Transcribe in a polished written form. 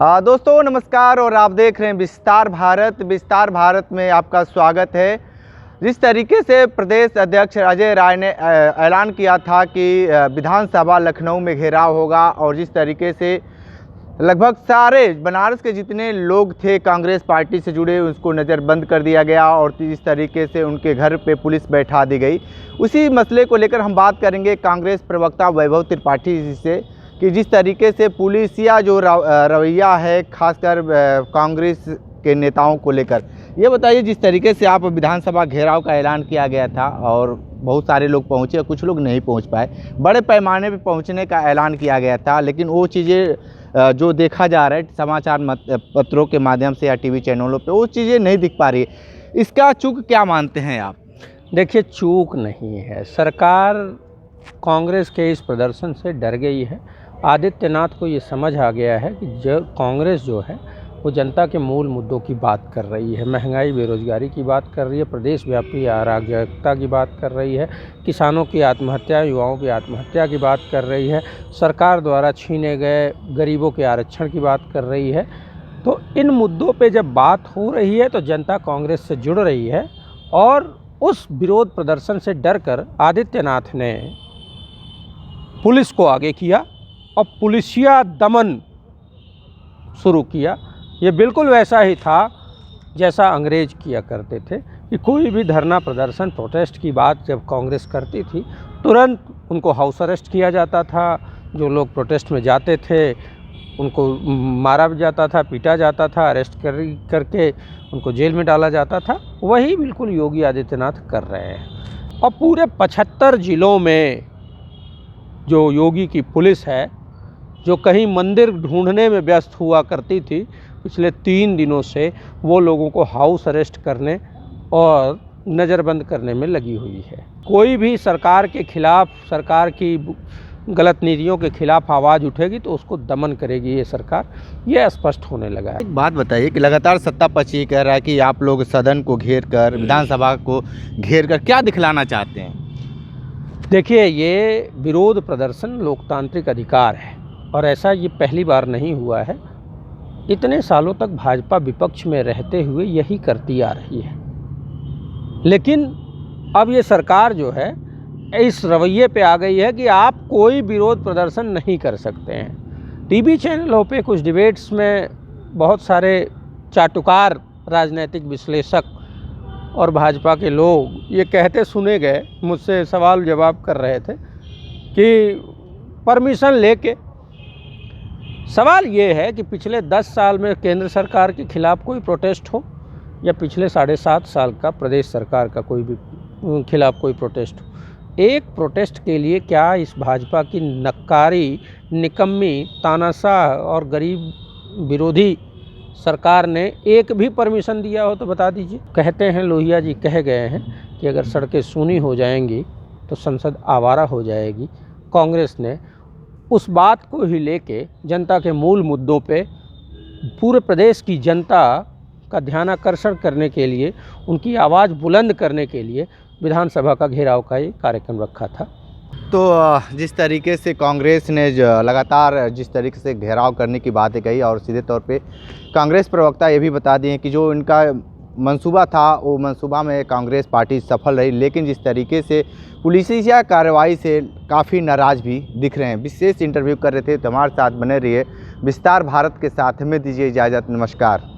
दोस्तों नमस्कार और आप देख रहे हैं विस्तार भारत। विस्तार भारत में आपका स्वागत है। जिस तरीके से प्रदेश अध्यक्ष अजय राय ने ऐलान किया था कि विधानसभा लखनऊ में घेराव होगा और जिस तरीके से लगभग सारे बनारस के जितने लोग थे कांग्रेस पार्टी से जुड़े उसको नज़रबंद कर दिया गया और जिस तरीके से उनके घर पे पुलिस बैठा दी गई, उसी मसले को लेकर हम बात करेंगे कांग्रेस प्रवक्ता वैभव त्रिपाठी जी से कि जिस तरीके से पुलिसिया जो रवैया है खासकर कांग्रेस के नेताओं को लेकर। ये बताइए, जिस तरीके से आप विधानसभा घेराव का ऐलान किया गया था और बहुत सारे लोग पहुंचे, कुछ लोग नहीं पहुंच पाए, बड़े पैमाने पे पहुंचने का ऐलान किया गया था, लेकिन वो चीज़ें जो देखा जा रहा है समाचार पत्रों के माध्यम से या टीवी चैनलों पे, वो चीज़ें नहीं दिख पा रही है। इसका चूक क्या मानते हैं आप? देखिए, चूक नहीं है, सरकार कांग्रेस के इस प्रदर्शन से डर गई है। आदित्यनाथ को ये समझ आ गया है कि कांग्रेस जो है वो जनता के मूल मुद्दों की बात कर रही है, महंगाई बेरोजगारी की बात कर रही है, प्रदेश व्यापी अराजकता की बात कर रही है, किसानों की आत्महत्या, युवाओं की आत्महत्या की बात कर रही है, सरकार द्वारा छीने गए गरीबों के आरक्षण की बात कर रही है। तो इन मुद्दों पे जब बात हो रही है तो जनता कांग्रेस से जुड़ रही है और उस विरोध प्रदर्शन से डरकर आदित्यनाथ ने पुलिस को आगे किया और पुलिसिया दमन शुरू किया। ये बिल्कुल वैसा ही था जैसा अंग्रेज किया करते थे कि कोई भी धरना प्रदर्शन प्रोटेस्ट की बात जब कांग्रेस करती थी तुरंत उनको हाउस अरेस्ट किया जाता था। जो लोग प्रोटेस्ट में जाते थे उनको मारा भी जाता था, पीटा जाता था, अरेस्ट करके उनको जेल में डाला जाता था। वही बिल्कुल योगी आदित्यनाथ कर रहे हैं। और पूरे 75 जिलों में जो योगी की पुलिस है, जो कहीं मंदिर ढूंढने में व्यस्त हुआ करती थी, पिछले 3 दिनों से वो लोगों को हाउस अरेस्ट करने और नज़रबंद करने में लगी हुई है। कोई भी सरकार के खिलाफ, सरकार की गलत नीतियों के खिलाफ आवाज़ उठेगी तो उसको दमन करेगी ये सरकार, ये स्पष्ट होने लगा है। एक बात बताइए कि लगातार सत्ता पक्ष ये कह रहा है कि आप लोग सदन को घेर कर, विधानसभा को घेर कर क्या दिखलाना चाहते हैं? देखिए, ये विरोध प्रदर्शन लोकतांत्रिक अधिकार है और ऐसा ये पहली बार नहीं हुआ है। इतने सालों तक भाजपा विपक्ष में रहते हुए यही करती आ रही है, लेकिन अब ये सरकार जो है इस रवैये पे आ गई है कि आप कोई विरोध प्रदर्शन नहीं कर सकते हैं। टीवी चैनलों पे कुछ डिबेट्स में बहुत सारे चाटुकार राजनीतिक विश्लेषक और भाजपा के लोग ये कहते सुने गए, मुझसे सवाल जवाब कर रहे थे कि परमिशन लेके। सवाल ये है कि पिछले 10 साल में केंद्र सरकार के खिलाफ कोई प्रोटेस्ट हो या पिछले 7.5 साल का प्रदेश सरकार का कोई भी खिलाफ कोई प्रोटेस्ट हो, एक प्रोटेस्ट के लिए क्या इस भाजपा की नक्कारी, निकम्मी, तानाशाह और गरीब विरोधी सरकार ने एक भी परमिशन दिया हो तो बता दीजिए। कहते हैं, लोहिया जी कह गए हैं कि अगर सड़कें सूनी हो जाएंगी तो संसद आवारा हो जाएगी। कांग्रेस ने उस बात को ही लेके जनता के मूल मुद्दों पे पूरे प्रदेश की जनता का ध्यानाकर्षण करने के लिए, उनकी आवाज़ बुलंद करने के लिए विधानसभा का घेराव का ये कार्यक्रम रखा था। तो जिस तरीके से कांग्रेस ने लगातार जिस तरीके से घेराव करने की बातें कही और सीधे तौर पे कांग्रेस प्रवक्ता ये भी बता दिए कि जो इनका मंसूबा था वो मंसूबा में कांग्रेस पार्टी सफल रही, लेकिन जिस तरीके से पुलिसिया कार्रवाई से काफ़ी नाराज़ भी दिख रहे हैं। विशेष इंटरव्यू कर रहे थे, तो हमारे साथ बने रहिए। विस्तार भारत के साथ में दीजिए इजाज़त। नमस्कार।